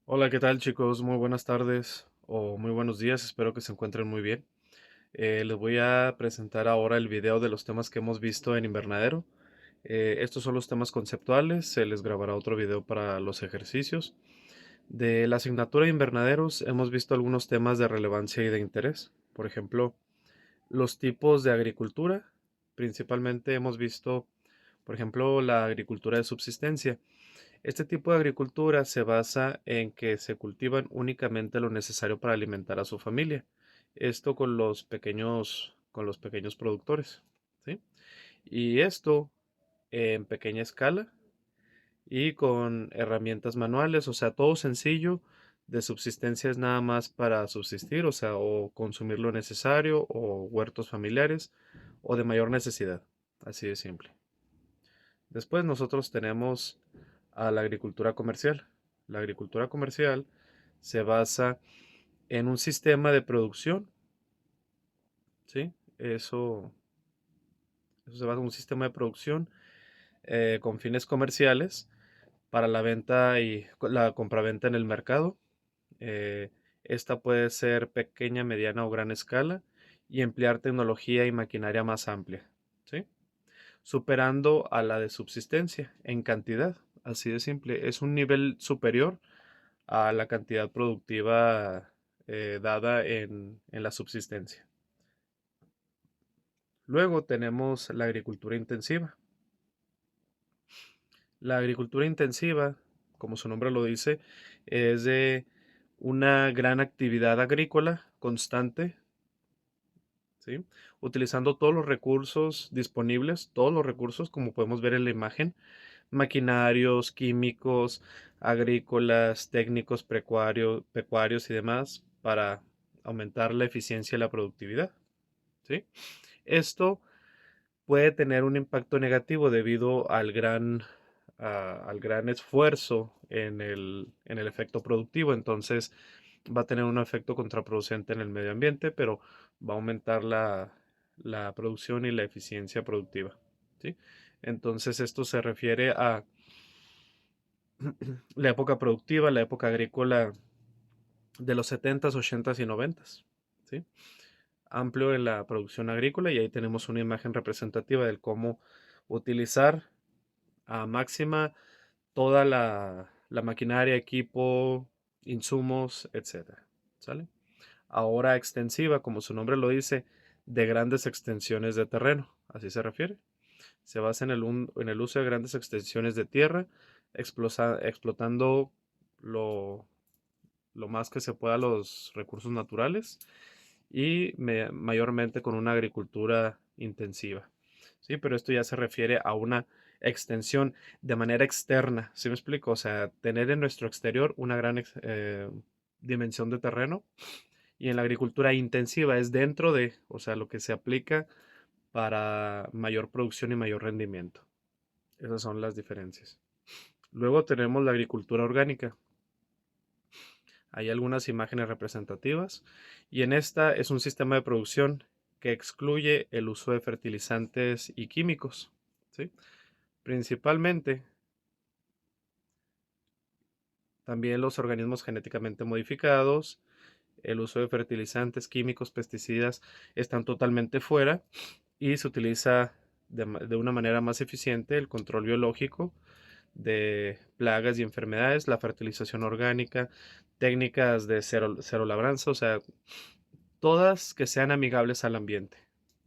Hola, ¿qué tal chicos? Muy buenas tardes o muy buenos días, espero que se encuentren muy bien. Les voy a presentar ahora el video de los temas que hemos visto en invernadero. Estos son los temas conceptuales, se les grabará otro video para los ejercicios. De la asignatura de invernaderos hemos visto algunos temas de relevancia y de interés. Por ejemplo, los tipos de agricultura. Principalmente hemos visto, por ejemplo, la agricultura de subsistencia. Este tipo de agricultura se basa en que se cultivan únicamente lo necesario para alimentar a su familia. Esto con los pequeños productores, ¿sí? Y esto en pequeña escala y con herramientas manuales, o sea, todo sencillo. De subsistencia es nada más para subsistir, o sea, o consumir lo necesario, o huertos familiares, o de mayor necesidad. Así de simple. Después nosotros tenemos a la agricultura comercial. La agricultura comercial se basa en un sistema de producción, ¿sí? Eso se basa en un sistema de producción con fines comerciales para la venta y la compraventa en el mercado. Eh, Esta puede ser pequeña, mediana o gran escala y emplear tecnología y maquinaria más amplia, ¿sí? Superando a la de subsistencia en cantidad. Así de simple. Es un nivel superior a la cantidad productiva dada en la subsistencia. Luego tenemos la agricultura intensiva. La agricultura intensiva, como su nombre lo dice, es de una gran actividad agrícola constante, ¿sí? Utilizando todos los recursos disponibles, todos los recursos, como podemos ver en la imagen, maquinarios, químicos, agrícolas, técnicos, pecuarios y demás para aumentar la eficiencia y la productividad, ¿sí? Esto puede tener un impacto negativo debido al gran esfuerzo en el efecto productivo. Entonces va a tener un efecto contraproducente en el medio ambiente, pero va a aumentar la producción y la eficiencia productiva, ¿sí? Entonces esto se refiere a la época productiva, la época agrícola de los 70s, 80s y 90s, ¿sí? Amplio en la producción agrícola y ahí tenemos una imagen representativa de cómo utilizar a máxima toda la maquinaria, equipo, insumos, etcétera, ¿sale? Ahora extensiva, como su nombre lo dice, de grandes extensiones de terreno, así se refiere. Se basa en el uso de grandes extensiones de tierra, explotando lo, lo más que se pueda los recursos naturales y mayormente con una agricultura intensiva. Sí, pero esto ya se refiere a una extensión de manera externa. ¿Sí me explico? O sea, tener en nuestro exterior una gran dimensión de terreno y en la agricultura intensiva es dentro de, o sea, lo que se aplica para mayor producción y mayor rendimiento. Esas son las diferencias. Luego tenemos la agricultura orgánica. Hay algunas imágenes representativas y en esta es un sistema de producción que excluye el uso de fertilizantes y químicos, ¿sí? Principalmente también los organismos genéticamente modificados, el uso de fertilizantes, químicos, pesticidas están totalmente fuera y se utiliza de una manera más eficiente el control biológico de plagas y enfermedades, la fertilización orgánica, técnicas de cero labranza, o sea, todas que sean amigables al ambiente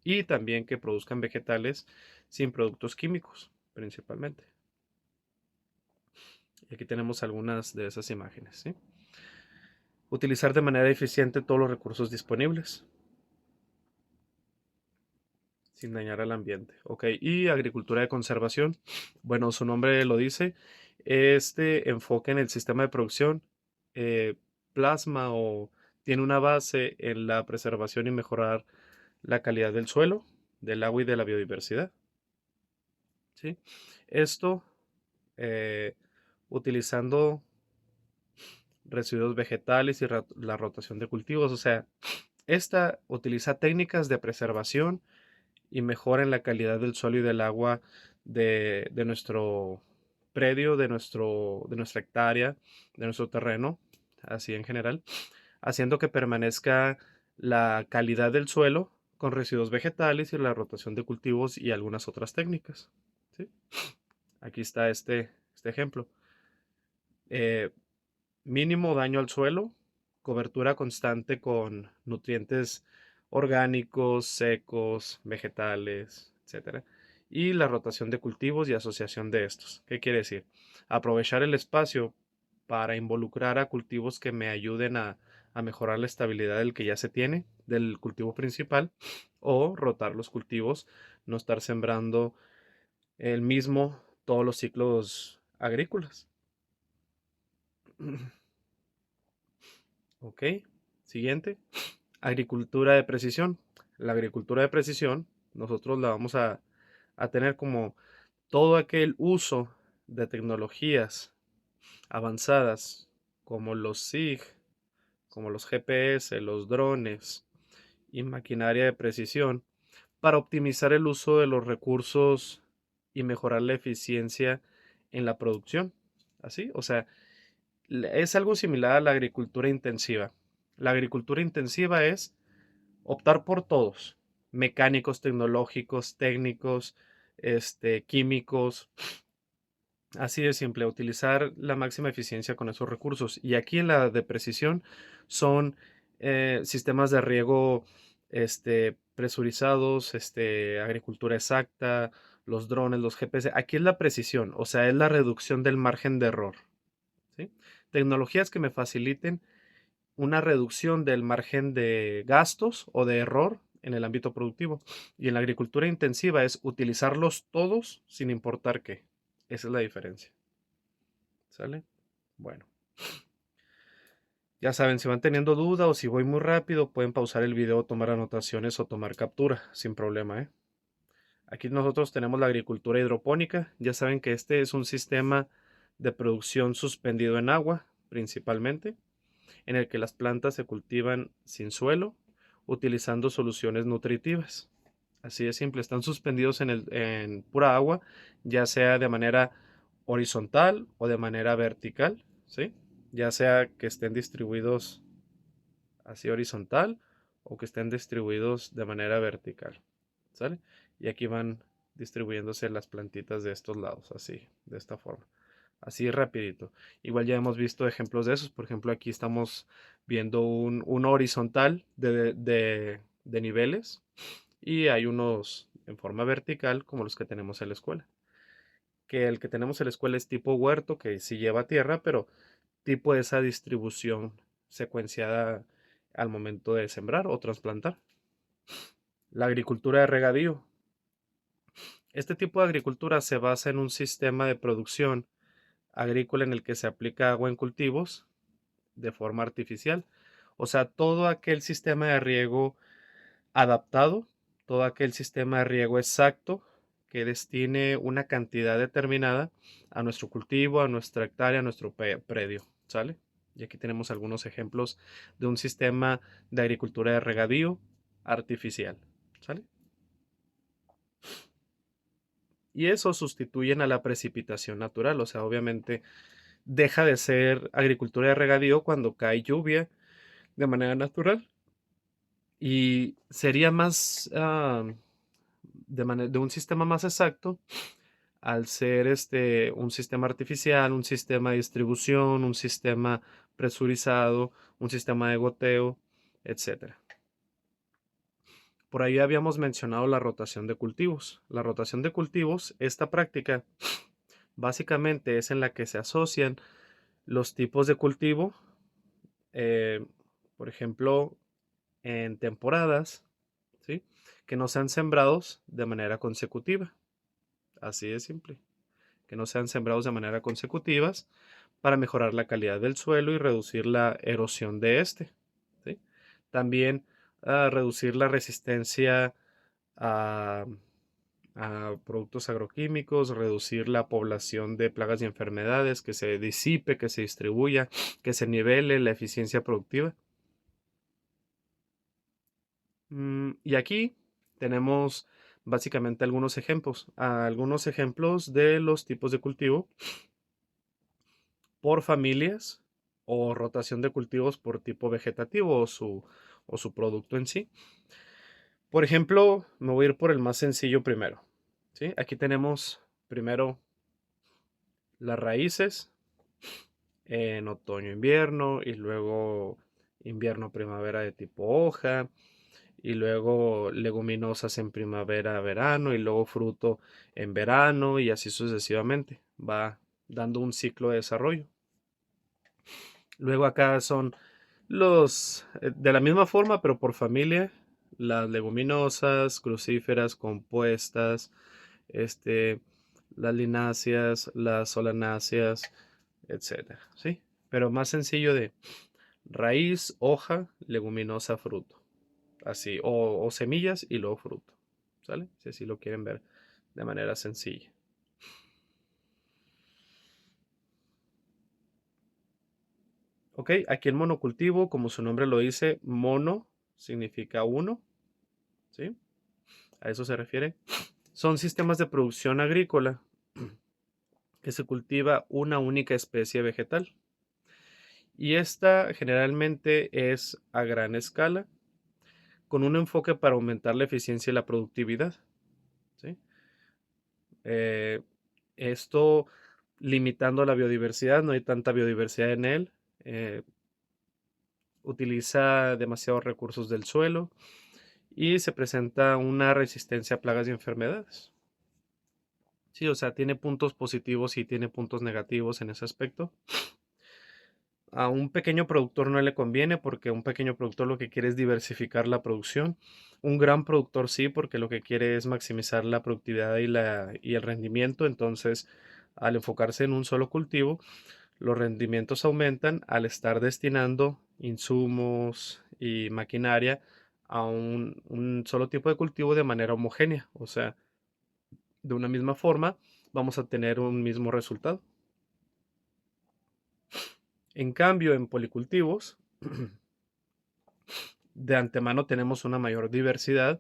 y también que produzcan vegetales sin productos químicos, principalmente. Y aquí tenemos algunas de esas imágenes, ¿sí? Utilizar de manera eficiente todos los recursos disponibles sin dañar al ambiente. Ok, y agricultura de conservación. Bueno, su nombre lo dice. Este enfoque en el sistema de producción eh, plasma o tiene una base en la preservación y mejorar la calidad del suelo, del agua y de la biodiversidad. ¿Sí? Esto eh, utilizando residuos vegetales y la rotación de cultivos. O sea, esta utiliza técnicas de preservación y mejora en la calidad del suelo y del agua de nuestro predio, de nuestra hectárea, de nuestro terreno, así en general, haciendo que permanezca la calidad del suelo con residuos vegetales y la rotación de cultivos y algunas otras técnicas. ¿Sí? Aquí está este ejemplo. Eh, Mínimo daño al suelo, cobertura constante con nutrientes orgánicos, secos, vegetales, etcétera. Y la rotación de cultivos y asociación de estos. ¿Qué quiere decir? Aprovechar el espacio para involucrar a cultivos que me ayuden a mejorar la estabilidad del que ya se tiene, del cultivo principal, o rotar los cultivos, no estar sembrando el mismo todos los ciclos agrícolas. Ok, siguiente. Agricultura de precisión. La agricultura de precisión, nosotros la vamos a tener como todo aquel uso de tecnologías avanzadas como los SIG, como los GPS, los drones y maquinaria de precisión para optimizar el uso de los recursos y mejorar la eficiencia en la producción. Así, o sea, es algo similar a la agricultura intensiva. La agricultura intensiva es optar por todos, mecánicos, tecnológicos, técnicos, químicos, así de simple, utilizar la máxima eficiencia con esos recursos. Y aquí en la de precisión son sistemas de riego presurizados, agricultura exacta, los drones, los GPS. Aquí es la precisión, o sea, es la reducción del margen de error. ¿Sí? Tecnologías que me faciliten una reducción del margen de gastos o de error en el ámbito productivo. Y en la agricultura intensiva es utilizarlos todos sin importar qué. Esa es la diferencia. ¿Sale? Bueno, ya saben, si van teniendo duda o si voy muy rápido, pueden pausar el video, tomar anotaciones o tomar captura, sin problema, ¿eh? Aquí nosotros tenemos la agricultura hidropónica. Ya saben que este es un sistema de producción suspendido en agua, principalmente, en el que las plantas se cultivan sin suelo, utilizando soluciones nutritivas. Así de simple, están suspendidos en pura agua, ya sea de manera horizontal o de manera vertical, ¿sí? Ya sea que estén distribuidos así horizontal o que estén distribuidos de manera vertical, ¿sale? Y aquí van distribuyéndose las plantitas de estos lados, así, de esta forma. Así rapidito. Igual ya hemos visto ejemplos de esos. Por ejemplo, aquí estamos viendo un horizontal de niveles y hay unos en forma vertical como los que tenemos en la escuela. Que el que tenemos en la escuela es tipo huerto, que sí lleva tierra, pero tipo esa distribución secuenciada al momento de sembrar o trasplantar. La agricultura de regadío. Este tipo de agricultura se basa en un sistema de producción agrícola en el que se aplica agua en cultivos de forma artificial. O sea, todo aquel sistema de riego adaptado, todo aquel sistema de riego exacto que destine una cantidad determinada a nuestro cultivo, a nuestra hectárea, a nuestro predio, ¿sale? Y aquí tenemos algunos ejemplos de un sistema de agricultura de regadío artificial, ¿sale? Y eso sustituyen a la precipitación natural, o sea, obviamente deja de ser agricultura de regadío cuando cae lluvia de manera natural y sería más de un sistema más exacto al ser un sistema artificial, un sistema de distribución, un sistema presurizado, un sistema de goteo, etcétera. Por ahí habíamos mencionado la rotación de cultivos. La rotación de cultivos, esta práctica básicamente es en la que se asocian los tipos de cultivo, eh, por ejemplo, en temporadas, ¿sí? Que no sean sembrados de manera consecutiva. Así de simple. Que no sean sembrados de manera consecutivas para mejorar la calidad del suelo y reducir la erosión de este. ¿Sí? También reducir la resistencia a, a productos agroquímicos, reducir la población de plagas y enfermedades, que se disipe, que se distribuya, que se nivele la eficiencia productiva. Y aquí tenemos básicamente algunos ejemplos de los tipos de cultivo por familias o rotación de cultivos por tipo vegetativo o su producto en sí. Por ejemplo, me voy a ir por el más sencillo primero. ¿Sí? Aquí tenemos primero las raíces en otoño-invierno y luego invierno-primavera de tipo hoja y luego leguminosas en primavera-verano y luego fruto en verano y así sucesivamente. Va dando un ciclo de desarrollo. Luego acá son los, de la misma forma, pero por familia, las leguminosas, crucíferas, compuestas, este, las lináceas, las solanáceas, etcétera, ¿sí? Pero más sencillo de raíz, hoja, leguminosa, fruto. Así, o semillas y luego fruto, ¿sale? Si así lo quieren ver de manera sencilla. Ok, aquí en monocultivo, como su nombre lo dice, mono significa uno, ¿sí? A eso se refiere. Son sistemas de producción agrícola que se cultiva una única especie vegetal. Y esta generalmente es a gran escala, con un enfoque para aumentar la eficiencia y la productividad, ¿sí? Eh, Esto limitando la biodiversidad, no hay tanta biodiversidad en él. eh, Utiliza demasiados recursos del suelo y se presenta una resistencia a plagas y enfermedades. Sí, o sea, tiene puntos positivos y tiene puntos negativos en ese aspecto. A un pequeño productor no le conviene porque un pequeño productor lo que quiere es diversificar la producción. Un gran productor sí, porque lo que quiere es maximizar la productividad y el rendimiento. Entonces, al enfocarse en un solo cultivo, los rendimientos aumentan al estar destinando insumos y maquinaria a un solo tipo de cultivo de manera homogénea. O sea, de una misma forma, vamos a tener un mismo resultado. En cambio, en policultivos, de antemano tenemos una mayor diversidad,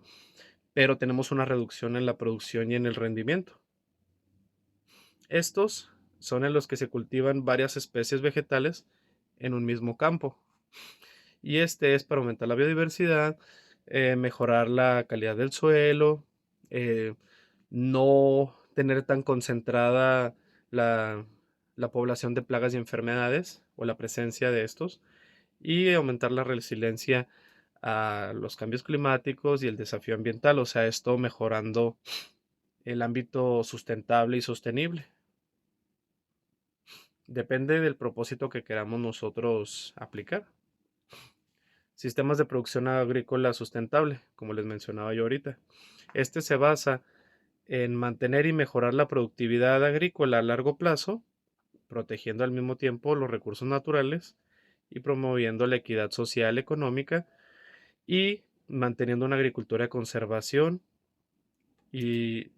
pero tenemos una reducción en la producción y en el rendimiento. Estos son en los que se cultivan varias especies vegetales en un mismo campo. Y este es para aumentar la biodiversidad, mejorar la calidad del suelo, eh, no tener tan concentrada la, la población de plagas y enfermedades o la presencia de estos y aumentar la resiliencia a los cambios climáticos y el desafío ambiental, o sea, esto mejorando el ámbito sustentable y sostenible. Depende del propósito que queramos nosotros aplicar. Sistemas de producción agrícola sustentable, como les mencionaba yo ahorita. Este se basa en mantener y mejorar la productividad agrícola a largo plazo, protegiendo al mismo tiempo los recursos naturales y promoviendo la equidad social y económica y manteniendo una agricultura de conservación y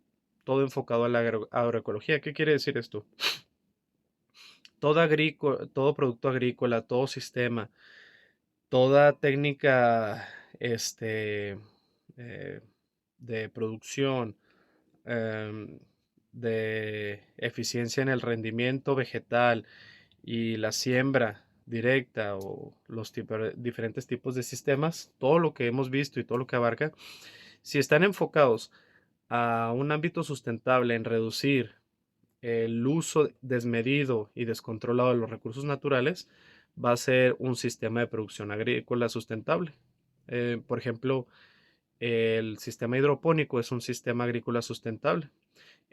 todo enfocado a la agroecología. ¿Qué quiere decir esto? Todo producto agrícola, todo sistema, toda técnica eh, de producción, em, de eficiencia en el rendimiento vegetal y la siembra directa o los diferentes tipos de sistemas, todo lo que hemos visto y todo lo que abarca, si están enfocados a un ámbito sustentable en reducir el uso desmedido y descontrolado de los recursos naturales, va a ser un sistema de producción agrícola sustentable. Por ejemplo, el sistema hidropónico es un sistema agrícola sustentable.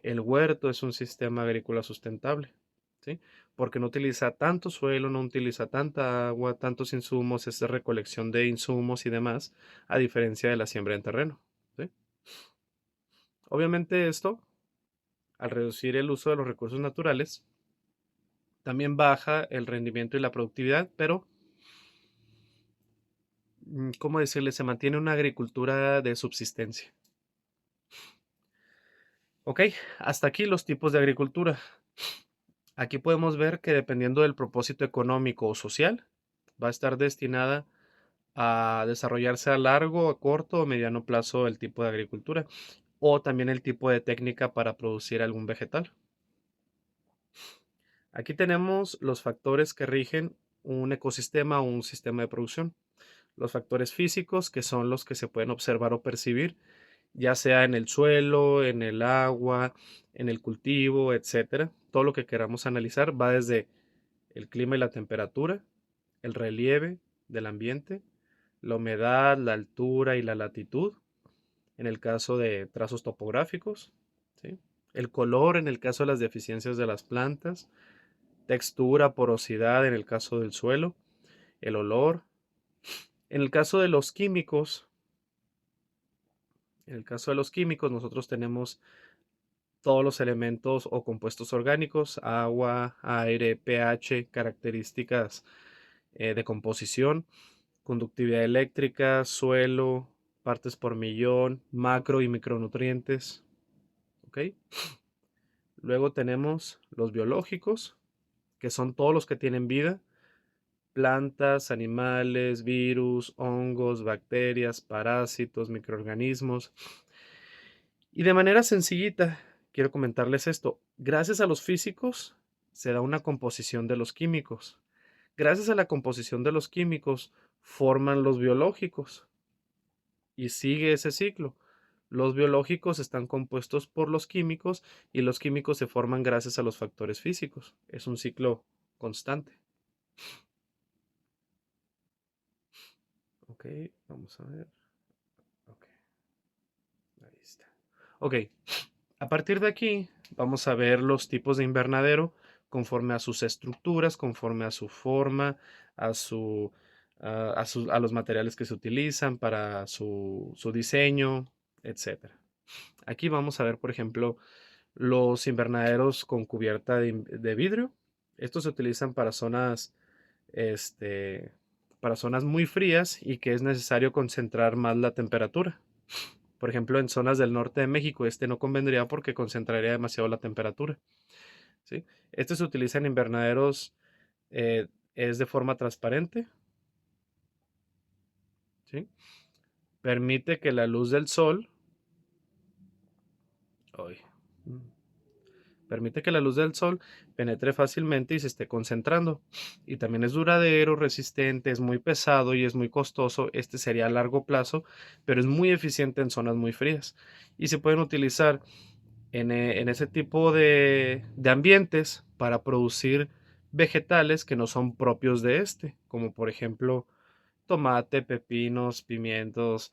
El huerto es un sistema agrícola sustentable, ¿sí? Porque no utiliza tanto suelo, no utiliza tanta agua, tantos insumos, es de recolección de insumos y demás, a diferencia de la siembra en terreno, ¿sí? Obviamente esto, al reducir el uso de los recursos naturales, también baja el rendimiento y la productividad, pero, ¿cómo decirle? Se mantiene una agricultura de subsistencia. Ok, hasta aquí los tipos de agricultura. Aquí podemos ver que dependiendo del propósito económico o social, va a estar destinada a desarrollarse a largo, a corto o mediano plazo el tipo de agricultura. o también el tipo de técnica para producir algún vegetal. Aquí tenemos los factores que rigen un ecosistema o un sistema de producción. Los factores físicos, que son los que se pueden observar o percibir, ya sea en el suelo, en el agua, en el cultivo, etcétera. Todo lo que queramos analizar va desde el clima y la temperatura, el relieve del ambiente, la humedad, la altura y la latitud, en el caso de trazos topográficos, ¿sí? El color en el caso de las deficiencias de las plantas, textura, porosidad en el caso del suelo, el olor. En el caso de los químicos, nosotros tenemos todos los elementos o compuestos orgánicos, agua, aire, pH, características de composición, conductividad eléctrica, suelo, partes por millón, macro y micronutrientes. ¿Ok? Luego tenemos los biológicos, que son todos los que tienen vida, plantas, animales, virus, hongos, bacterias, parásitos, microorganismos. Y de manera sencillita, quiero comentarles esto. Gracias a los físicos se da una composición de los químicos. Gracias a la composición de los químicos forman los biológicos. Y sigue ese ciclo. Los biológicos están compuestos por los químicos y los químicos se forman gracias a los factores físicos. Es un ciclo constante. Ok, vamos a ver. Ok, ahí está. Ok, a partir de aquí vamos a ver los tipos de invernadero conforme a sus estructuras, conforme a su forma, a a los materiales que se utilizan para su diseño, etcétera. Aquí vamos a ver, por ejemplo, los invernaderos con cubierta de vidrio. Estos se utilizan este, para zonas muy frías y que es necesario concentrar más la temperatura. Por ejemplo, en zonas del norte de México, este no convendría porque concentraría demasiado la temperatura. ¿Sí? Este se utiliza en invernaderos, es de forma transparente. ¿Sí? Permite que la luz del sol. Ay, permite que la luz del sol penetre fácilmente y se esté concentrando. Y también es duradero, resistente, es muy pesado y es muy costoso. Este sería a largo plazo, pero es muy eficiente en zonas muy frías. Y se pueden utilizar en ese tipo de ambientes para producir vegetales que no son propios de este, como por ejemplo tomate, pepinos, pimientos,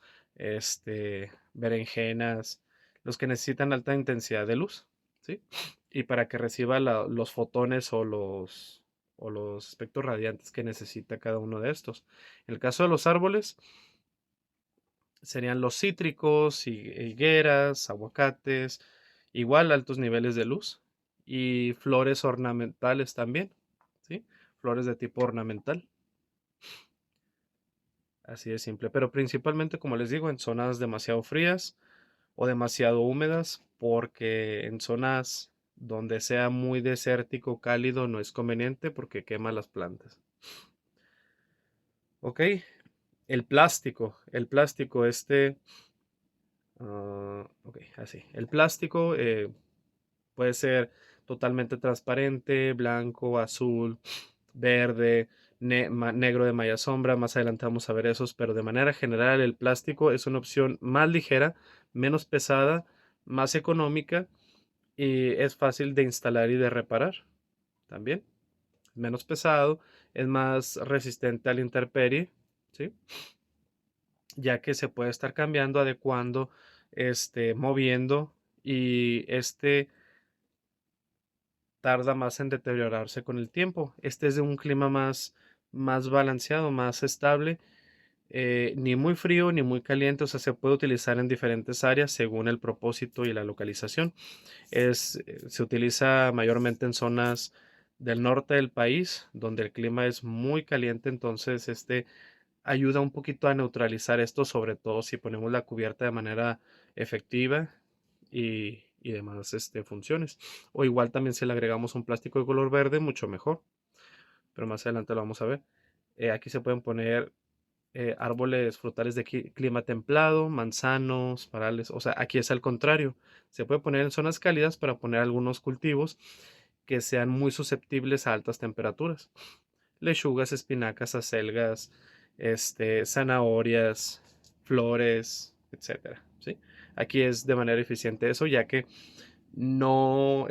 berenjenas, los que necesitan alta intensidad de luz, ¿sí? Y para que reciba los fotones o los espectros radiantes que necesita cada uno de estos. En el caso de los árboles, serían los cítricos, higueras, aguacates, igual altos niveles de luz y flores ornamentales también, ¿sí? Flores de tipo ornamental. Así de simple, pero principalmente, como les digo, en zonas demasiado frías o demasiado húmedas, porque en zonas donde sea muy desértico, cálido, no es conveniente porque quema las plantas. Ok, el plástico ok, así. El plástico puede ser totalmente transparente, blanco, azul, verde, negro de malla sombra. Más adelante vamos a ver esos, pero de manera general el plástico es una opción más ligera, menos pesada, más económica y es fácil de instalar y de reparar también. Menos pesado, es más resistente a la intemperie, ¿sí? Ya que se puede estar cambiando, adecuando, moviendo y tarda más en deteriorarse con el tiempo. Este es de un clima más balanceado, más estable, ni muy frío ni muy caliente, o sea, se puede utilizar en diferentes áreas según el propósito y la localización. Se utiliza mayormente en zonas del norte del país, donde el clima es muy caliente, entonces ayuda un poquito a neutralizar esto, sobre todo si ponemos la cubierta de manera efectiva y demás funciones. O igual también si le agregamos un plástico de color verde, mucho mejor. Pero más adelante lo vamos a ver. Aquí se pueden poner árboles frutales de clima templado, manzanos, parales. O sea, aquí es al contrario. Se puede poner en zonas cálidas para poner algunos cultivos que sean muy susceptibles a altas temperaturas. Lechugas, espinacas, acelgas, zanahorias, flores, etcétera, ¿sí? Aquí es de manera eficiente eso, ya que no,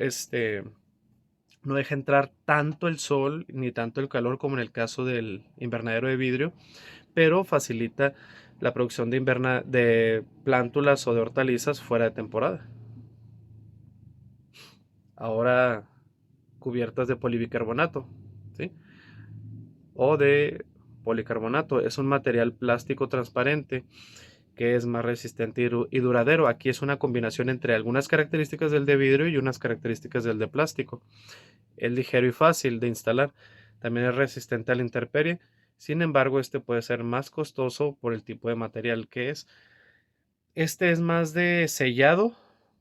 no deja entrar tanto el sol ni tanto el calor como en el caso del invernadero de vidrio, pero facilita la producción de plántulas o de hortalizas fuera de temporada. Ahora cubiertas de polibicarbonato, ¿sí? O de policarbonato. Es un material plástico transparente que es más resistente y duradero. Aquí es una combinación entre algunas características del de vidrio y unas características del de plástico. Es ligero y fácil de instalar. También es resistente a la intemperie. Sin embargo, este puede ser más costoso por el tipo de material que es. Este es más de sellado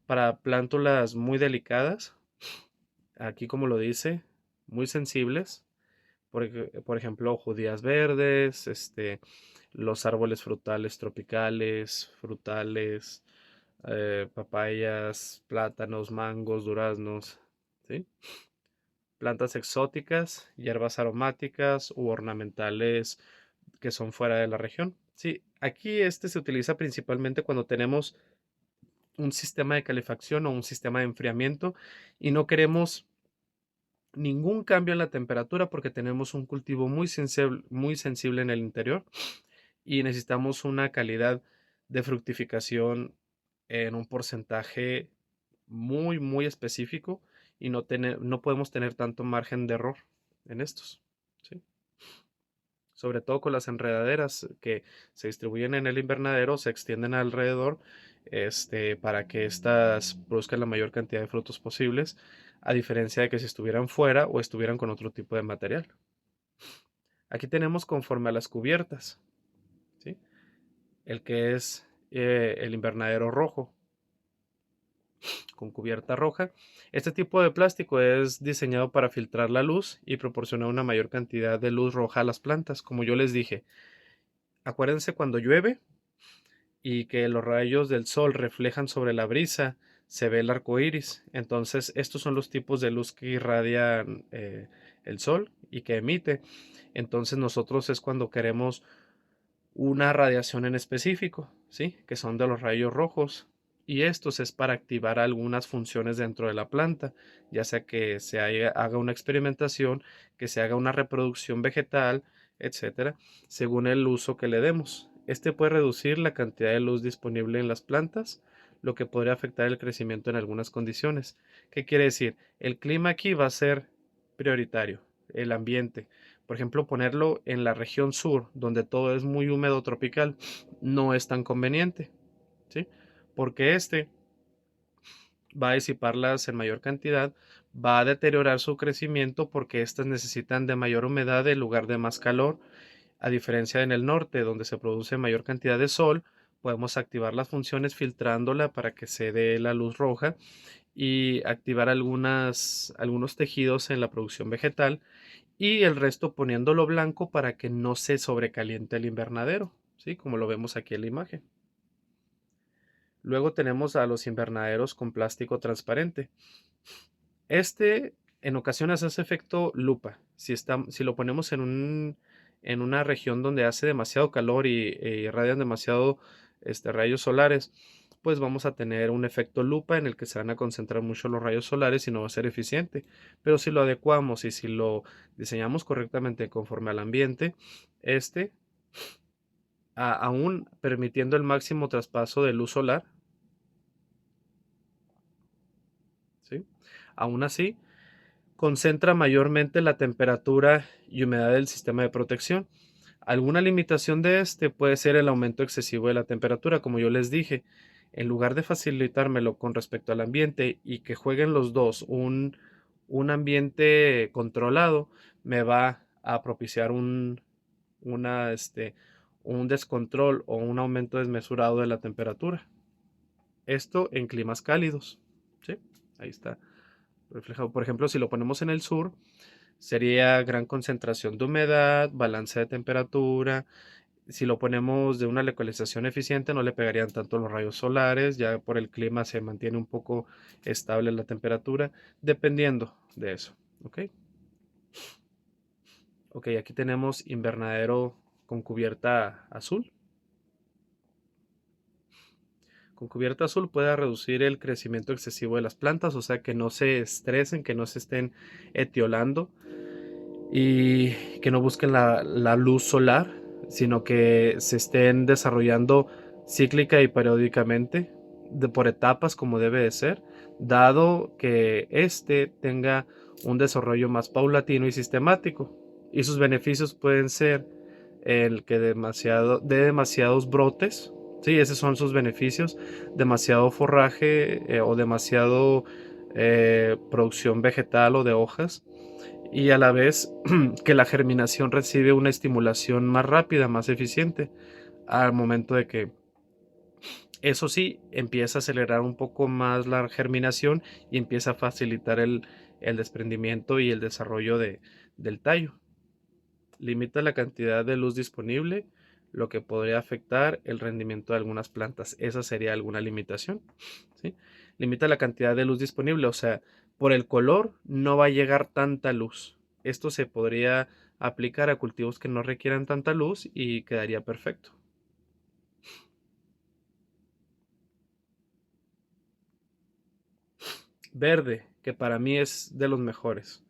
para plántulas muy delicadas. Aquí, como lo dice, muy sensibles. Por ejemplo, judías verdes, los árboles frutales tropicales, frutales, papayas, plátanos, mangos, duraznos, ¿sí? Plantas exóticas, hierbas aromáticas u ornamentales que son fuera de la región. Sí, aquí este se utiliza principalmente cuando tenemos un sistema de calefacción o un sistema de enfriamiento y no queremos ningún cambio en la temperatura porque tenemos un cultivo muy sensible en el interior y necesitamos una calidad de fructificación en un porcentaje muy específico y no podemos tener tanto margen de error en estos, ¿sí? Sobre todo con las enredaderas que se distribuyen en el invernadero, se extienden alrededor, para que éstas produzcan la mayor cantidad de frutos posibles, a diferencia de que si estuvieran fuera o estuvieran con otro tipo de material. Aquí tenemos conforme a las cubiertas, ¿sí? El que es el invernadero rojo con cubierta roja. Este tipo de plástico es diseñado para filtrar la luz y proporcionar una mayor cantidad de luz roja a las plantas. Como yo les dije, acuérdense cuando llueve y que los rayos del sol reflejan sobre la brisa, se ve el arco iris. Entonces, estos son los tipos de luz que irradian el sol y que emite. Entonces, nosotros es cuando queremos una radiación en específico, ¿sí? Que son de los rayos rojos. Y estos es para activar algunas funciones dentro de la planta, ya sea que haga una experimentación, que se haga una reproducción vegetal, etcétera, según el uso que le demos. Este puede reducir la cantidad de luz disponible en las plantas, lo que podría afectar el crecimiento en algunas condiciones. ¿Qué quiere decir? El clima aquí va a ser prioritario, el ambiente. Por ejemplo, ponerlo en la región sur, donde todo es muy húmedo tropical, no es tan conveniente, ¿sí? Porque va a disiparlas en mayor cantidad, va a deteriorar su crecimiento porque éstas necesitan de mayor humedad en lugar de más calor, a diferencia en el norte, donde se produce mayor cantidad de sol, podemos activar las funciones filtrándola para que se dé la luz roja y activar algunos tejidos en la producción vegetal y el resto poniéndolo blanco para que no se sobrecaliente el invernadero, ¿sí? Como lo vemos aquí en la imagen. Luego tenemos a los invernaderos con plástico transparente. Este en ocasiones hace efecto lupa. Si lo ponemos en una región donde hace demasiado calor y irradian demasiado rayos solares, pues vamos a tener un efecto lupa en el que se van a concentrar mucho los rayos solares y no va a ser eficiente. Pero si lo adecuamos y si lo diseñamos correctamente conforme al ambiente, este, aún permitiendo el máximo traspaso de luz solar, ¿sí? Aún así, concentra mayormente la temperatura y humedad del sistema de protección. Alguna limitación de este puede ser el aumento excesivo de la temperatura, como yo les dije. En lugar de facilitármelo con respecto al ambiente y que jueguen los dos un ambiente controlado, me va a propiciar un descontrol o un aumento desmesurado de la temperatura. Esto en climas cálidos. ¿Sí? Ahí está reflejado. Por ejemplo, si lo ponemos en el sur, sería gran concentración de humedad, balance de temperatura, Si lo ponemos de una localización eficiente, no le pegarían tanto los rayos solares, ya por el clima se mantiene un poco estable la temperatura, dependiendo de eso. ¿Ok? Ok, aquí tenemos invernadero con cubierta azul. Con cubierta azul puede reducir el crecimiento excesivo de las plantas, o sea que no se estresen, que no se estén etiolando y que no busquen la luz solar, sino que se estén desarrollando cíclica y periódicamente, por etapas como debe de ser, dado que éste tenga un desarrollo más paulatino y sistemático. Y sus beneficios pueden ser el que de demasiados brotes, sí, esos son sus beneficios, demasiado forraje o demasiado producción vegetal o de hojas, y a la vez que la germinación recibe una estimulación más rápida, más eficiente, al momento de que eso sí empieza a acelerar un poco más la germinación y empieza a facilitar el desprendimiento y el desarrollo del tallo. Limita la cantidad de luz disponible, lo que podría afectar el rendimiento de algunas plantas. Esa sería alguna limitación, ¿sí? Limita la cantidad de luz disponible, o sea, por el color no va a llegar tanta luz. Esto se podría aplicar a cultivos que no requieran tanta luz y quedaría perfecto. Verde, que para mí es de los mejores,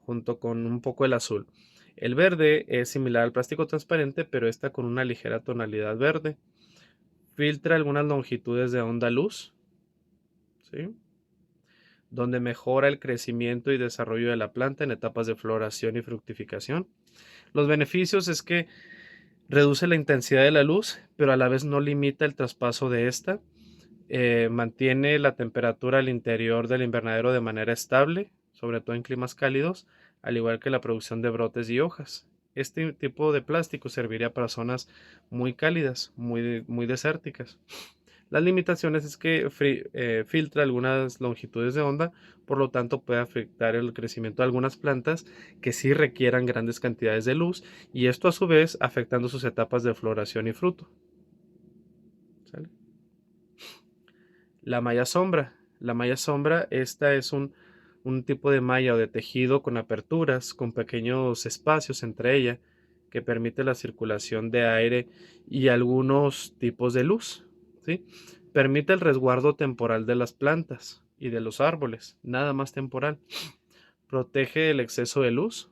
junto con un poco el azul. El verde es similar al plástico transparente, pero está con una ligera tonalidad verde. Filtra algunas longitudes de onda luz, ¿sí? Donde mejora el crecimiento y desarrollo de la planta en etapas de floración y fructificación. Los beneficios es que reduce la intensidad de la luz, pero a la vez no limita el traspaso de esta. Mantiene la temperatura al interior del invernadero de manera estable, sobre todo en climas cálidos, al igual que la producción de brotes y hojas. Este tipo de plástico serviría para zonas muy cálidas, muy desérticas. Las limitaciones es que filtra algunas longitudes de onda, por lo tanto puede afectar el crecimiento de algunas plantas que sí requieran grandes cantidades de luz, y esto a su vez afectando sus etapas de floración y fruto. ¿Sale? La malla sombra. La malla sombra, esta es un tipo de malla o de tejido con aperturas, con pequeños espacios entre ella, que permite la circulación de aire y algunos tipos de luz, ¿sí? Permite el resguardo temporal de las plantas y de los árboles, nada más temporal. Protege el exceso de luz,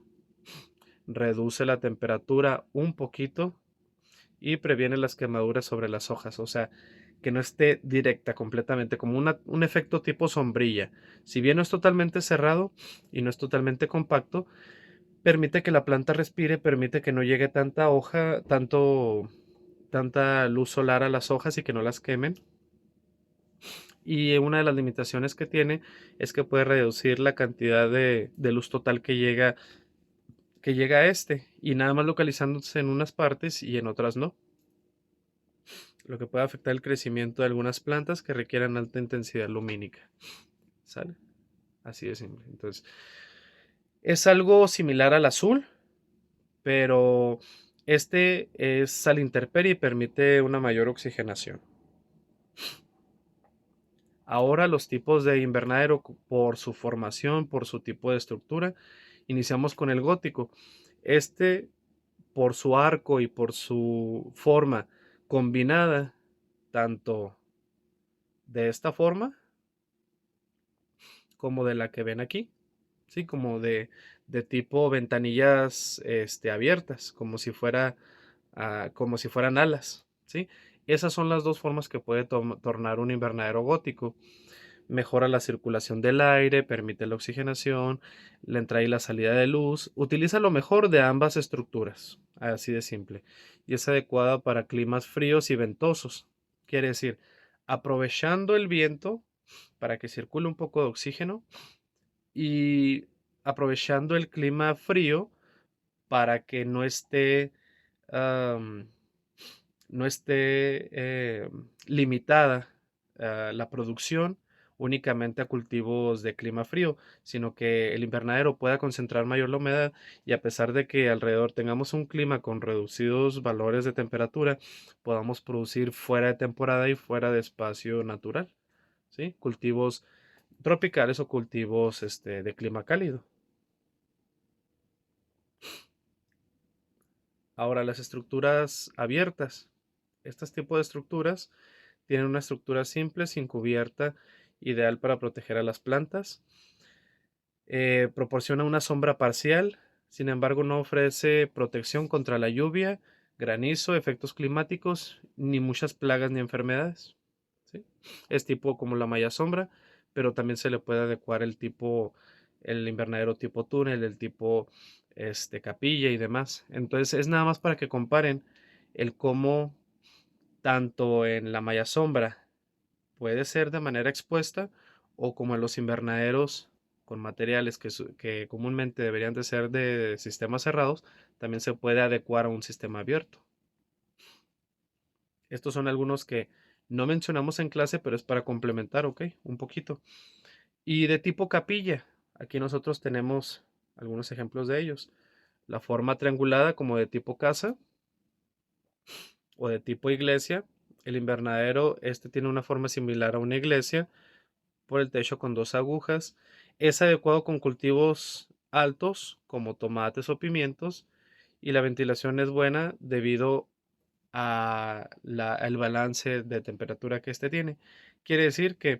reduce la temperatura un poquito y previene las quemaduras sobre las hojas, o sea, que no esté directa completamente, como un efecto tipo sombrilla. Si bien no es totalmente cerrado y no es totalmente compacto, permite que la planta respire, permite que no llegue tanta hoja, tanta luz solar a las hojas y que no las quemen. Y una de las limitaciones que tiene es que puede reducir la cantidad de luz total que llega a este, y nada más localizándose en unas partes y en otras no, lo que puede afectar el crecimiento de algunas plantas que requieran alta intensidad lumínica. ¿Sale? Así de simple. Entonces, es algo similar al azul, pero este es a la intemperie y permite una mayor oxigenación. Ahora los tipos de invernadero por su formación, por su tipo de estructura, iniciamos con el gótico. Este, por su arco y por su forma combinada, tanto de esta forma como de la que ven aquí, ¿sí? Como de tipo ventanillas abiertas, como si fueran alas, ¿sí? Esas son las dos formas que puede tornar un invernadero gótico. Mejora la circulación del aire, permite la oxigenación, la entrada y la salida de luz, utiliza lo mejor de ambas estructuras, así de simple, y es adecuada para climas fríos y ventosos. Quiere decir, aprovechando el viento para que circule un poco de oxígeno y aprovechando el clima frío para que am, no esté limitada la producción únicamente a cultivos de clima frío, sino que el invernadero pueda concentrar mayor la humedad y a pesar de que alrededor tengamos un clima con reducidos valores de temperatura, podamos producir fuera de temporada y fuera de espacio natural, ¿sí? Cultivos tropicales o cultivos de clima cálido. Ahora, las estructuras abiertas. Estos tipos de estructuras tienen una estructura simple, sin cubierta, ideal para proteger a las plantas. Proporciona una sombra parcial, sin embargo no ofrece protección contra la lluvia, granizo, efectos climáticos, ni muchas plagas ni enfermedades. ¿Sí? Es tipo como la malla sombra, pero también se le puede adecuar el tipo, el invernadero tipo túnel, el tipo capilla y demás. Entonces es nada más para que comparen el cómo tanto en la malla sombra puede ser de manera expuesta o como en los invernaderos con materiales que comúnmente deberían de ser de sistemas cerrados, también se puede adecuar a un sistema abierto. Estos son algunos que no mencionamos en clase, pero es para complementar, ¿ok? Un poquito. Y de tipo capilla, aquí nosotros tenemos algunos ejemplos de ellos. La forma triangulada como de tipo casa o de tipo iglesia. El invernadero, este tiene una forma similar a una iglesia por el techo con dos agujas. Es adecuado con cultivos altos como tomates o pimientos y la ventilación es buena debido al balance de temperatura que este tiene. Quiere decir que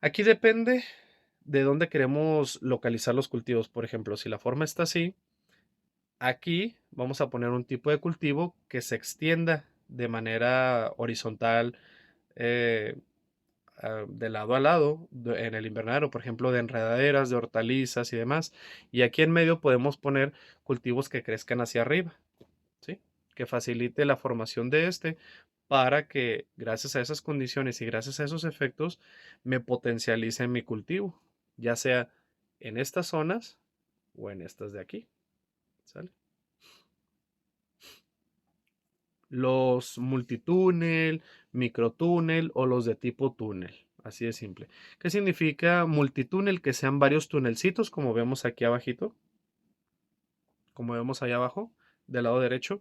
aquí depende de dónde queremos localizar los cultivos. Por ejemplo, si la forma está así, aquí vamos a poner un tipo de cultivo que se extienda de manera horizontal, eh, de lado a lado en el invernadero, por ejemplo, de enredaderas, de hortalizas y demás. Y aquí en medio podemos poner cultivos que crezcan hacia arriba, ¿sí? Que facilite la formación de este para que gracias a esas condiciones y gracias a esos efectos me potencialice mi cultivo, ya sea en estas zonas o en estas de aquí, ¿sale? Los multitúnel, microtúnel o los de tipo túnel. Así de simple. ¿Qué significa multitúnel? Que sean varios tunelcitos, como vemos aquí abajito, como vemos allá abajo, del lado derecho.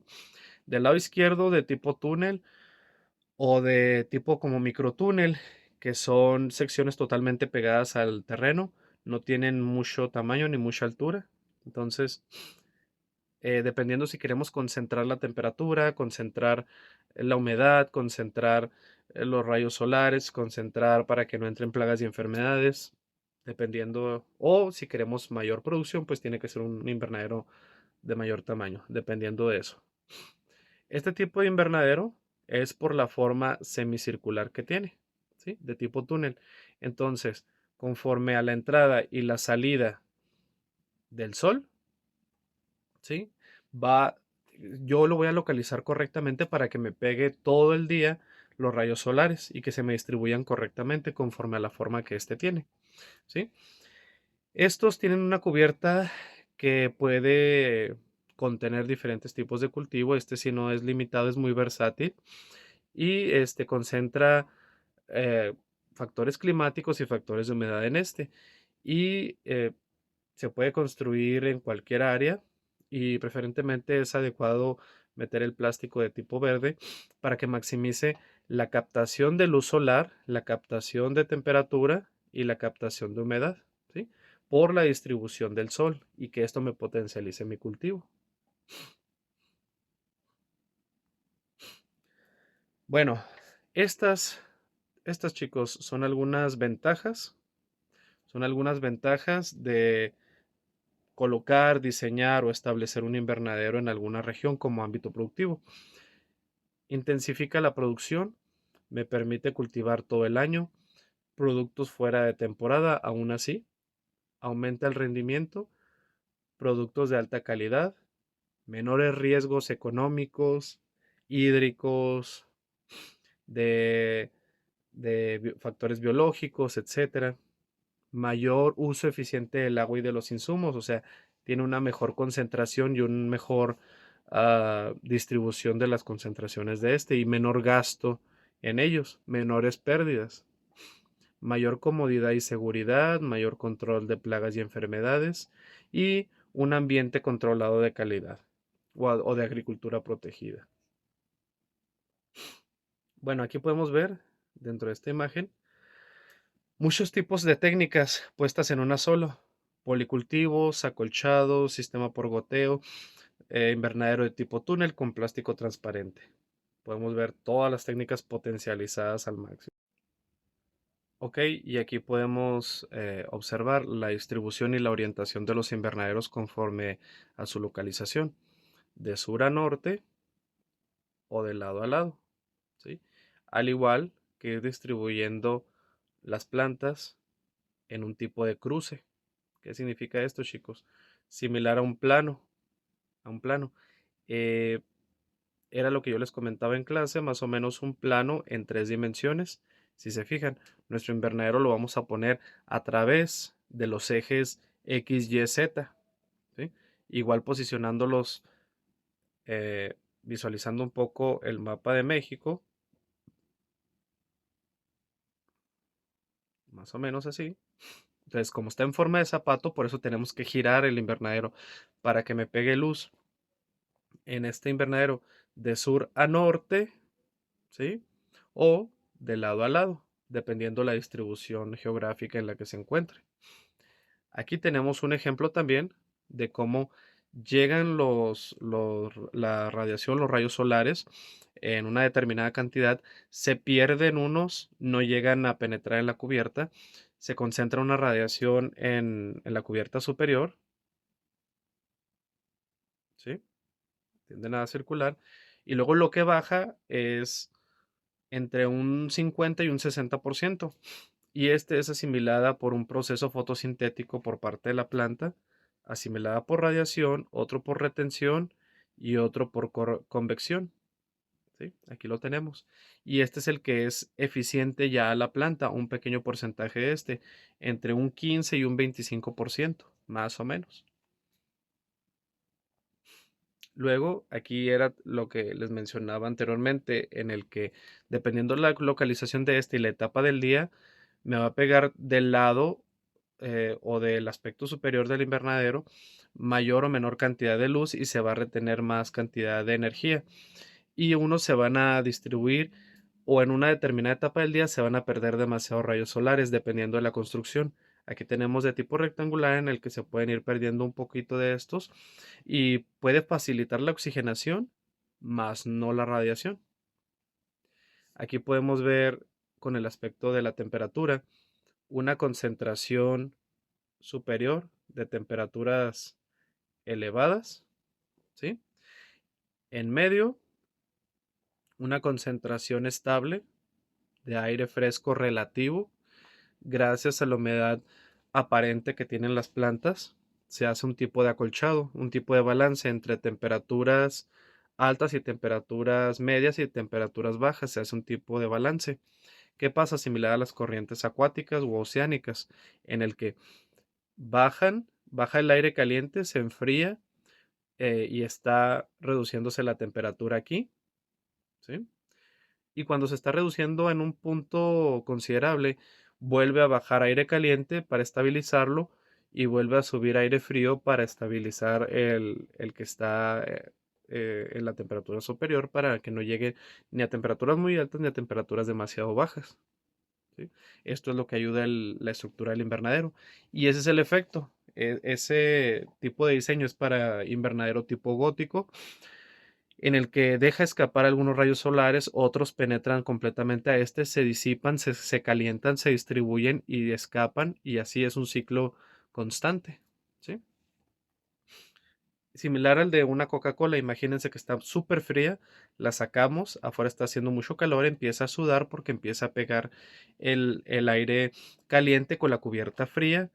Del lado izquierdo de tipo túnel o de tipo como microtúnel, que son secciones totalmente pegadas al terreno, no tienen mucho tamaño ni mucha altura. Entonces, dependiendo si queremos concentrar la temperatura, concentrar la humedad, concentrar los rayos solares, concentrar para que no entren plagas y enfermedades, dependiendo, o si queremos mayor producción, pues tiene que ser un invernadero de mayor tamaño, dependiendo de eso. Este tipo de invernadero es por la forma semicircular que tiene, ¿sí? De tipo túnel. Entonces, conforme a la entrada y la salida del sol, ¿sí? Va, yo lo voy a localizar correctamente para que me pegue todo el día los rayos solares y que se me distribuyan correctamente conforme a la forma que este tiene, ¿sí? Estos tienen una cubierta que puede contener diferentes tipos de cultivo. Este si no es limitado, es muy versátil y este concentra eh, factores climáticos y factores de humedad en este. Y se puede construir en cualquier área y preferentemente es adecuado meter el plástico de tipo verde para que maximice la captación de luz solar, la captación de temperatura y la captación de humedad, ¿sí? Por la distribución del sol y que esto me potencialice mi cultivo. Bueno, estas chicos son algunas ventajas de colocar, diseñar o establecer un invernadero en alguna región como ámbito productivo. Intensifica la producción, me permite cultivar todo el año, productos fuera de temporada, aún así, aumenta el rendimiento, productos de alta calidad, menores riesgos económicos, hídricos, de, factores biológicos, etcétera, mayor uso eficiente del agua y de los insumos, o sea, tiene una mejor concentración y un mejor distribución de las concentraciones de este y menor gasto en ellos, menores pérdidas. mayor comodidad y seguridad, mayor control de plagas y enfermedades y un ambiente controlado de calidad o de agricultura protegida. Bueno, aquí podemos ver dentro de esta imagen muchos tipos de técnicas puestas en una sola. Policultivos, acolchado, sistema por goteo, invernadero de tipo túnel con plástico transparente. Podemos ver todas las técnicas potencializadas al máximo. Ok, y aquí podemos observar la distribución y la orientación de los invernaderos conforme a su localización, de sur a norte o de lado a lado, ¿sí? Al igual que ir distribuyendo las plantas en un tipo de cruce. ¿Qué significa esto, chicos? Similar a un plano, a un plano. Eh, Era lo que yo les comentaba en clase, más o menos un plano en 3 dimensiones. Si se fijan, nuestro invernadero lo vamos a poner a través de los ejes X, Y, Z, ¿sí? Igual posicionándolos, visualizando un poco el mapa de México, más o menos así. Entonces, como está en forma de zapato, por eso tenemos que girar el invernadero para que me pegue luz en este invernadero de sur a norte, ¿sí? O de lado a lado, dependiendo la distribución geográfica en la que se encuentre. Aquí tenemos un ejemplo también de cómo llegan la radiación, los rayos solares en una determinada cantidad, se pierden unos, no llegan a penetrar en la cubierta, se concentra una radiación en la cubierta superior, ¿sí? Tienden a circular, y luego lo que baja es entre un 50 y un 60%, y este es asimilada por un proceso fotosintético por parte de la planta, asimilada por radiación, otro por retención y otro por convección. ¿Sí? Aquí lo tenemos. Y este es el que es eficiente ya a la planta, un pequeño porcentaje de este, entre un 15 y un 25%, más o menos. Luego, aquí era lo que les mencionaba anteriormente, en el que dependiendo la localización de este y la etapa del día, me va a pegar del lado o del aspecto superior del invernadero mayor o menor cantidad de luz y se va a retener más cantidad de energía. Y unos se van a distribuir o en una determinada etapa del día se van a perder demasiados rayos solares dependiendo de la construcción. Aquí tenemos de tipo rectangular en el que se pueden ir perdiendo un poquito de estos y puede facilitar la oxigenación, más no la radiación. Aquí podemos ver con el aspecto de la temperatura una concentración superior de temperaturas elevadas, ¿sí? En medio, una concentración estable de aire fresco relativo gracias a la humedad aparente que tienen las plantas. Se hace un tipo de acolchado, un tipo de balance entre temperaturas altas y temperaturas medias y temperaturas bajas. Se hace un tipo de balance. ¿Qué pasa? Similar a las corrientes acuáticas u oceánicas, en el que baja el aire caliente, se enfría y está reduciéndose la temperatura aquí, ¿sí? Y cuando se está reduciendo en un punto considerable, vuelve a bajar aire caliente para estabilizarlo y vuelve a subir aire frío para estabilizar el que está en la temperatura superior para que no llegue ni a temperaturas muy altas ni a temperaturas demasiado bajas. ¿Sí? Esto es lo que ayuda la estructura del invernadero. Y ese es el efecto. Ese tipo de diseño es para invernadero tipo gótico, en el que deja escapar algunos rayos solares, otros penetran completamente a este, se disipan, se calientan, se distribuyen y escapan, y así es un ciclo constante. ¿Sí? Similar al de una Coca-Cola, imagínense que está súper fría, la sacamos, afuera está haciendo mucho calor, empieza a sudar porque empieza a pegar el aire caliente con la cubierta fría,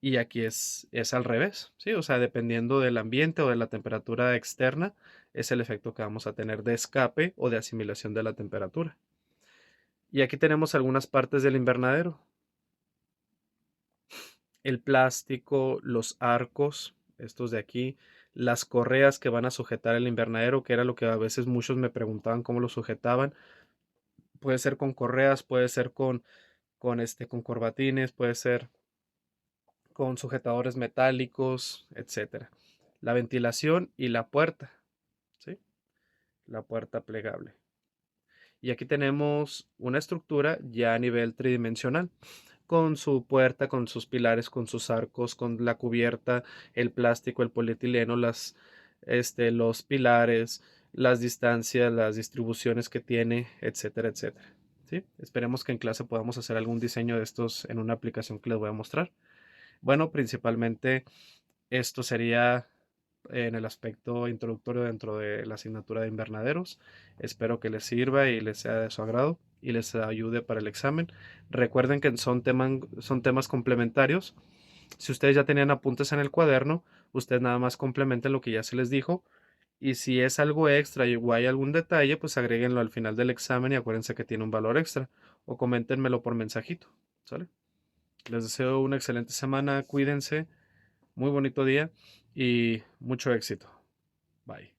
y aquí es al revés, ¿sí? O sea, dependiendo del ambiente o de la temperatura externa, es el efecto que vamos a tener de escape o de asimilación de la temperatura. Y aquí tenemos algunas partes del invernadero. El plástico, los arcos, estos de aquí, las correas que van a sujetar el invernadero, que era lo que a veces muchos me preguntaban cómo lo sujetaban. Puede ser con correas, puede ser con con corbatines, puede ser con sujetadores metálicos, etcétera. La ventilación y la puerta, ¿sí? La puerta plegable. Y aquí tenemos una estructura ya a nivel tridimensional, con su puerta, con sus pilares, con sus arcos, con la cubierta, el plástico, el polietileno, los pilares, las distancias, las distribuciones que tiene, etcétera, etcétera. ¿Sí? Esperemos que en clase podamos hacer algún diseño de estos en una aplicación que les voy a mostrar. Bueno, principalmente esto sería en el aspecto introductorio dentro de la asignatura de invernaderos. Espero que les sirva y les sea de su agrado y les ayude para el examen. Recuerden que son temas complementarios. Si ustedes ya tenían apuntes en el cuaderno, ustedes nada más complementen lo que ya se les dijo. Y si es algo extra o hay algún detalle, pues agréguenlo al final del examen y acuérdense que tiene un valor extra. O coméntenmelo por mensajito. ¿Sale? Les deseo una excelente semana. Cuídense. Muy bonito día y mucho éxito. Bye.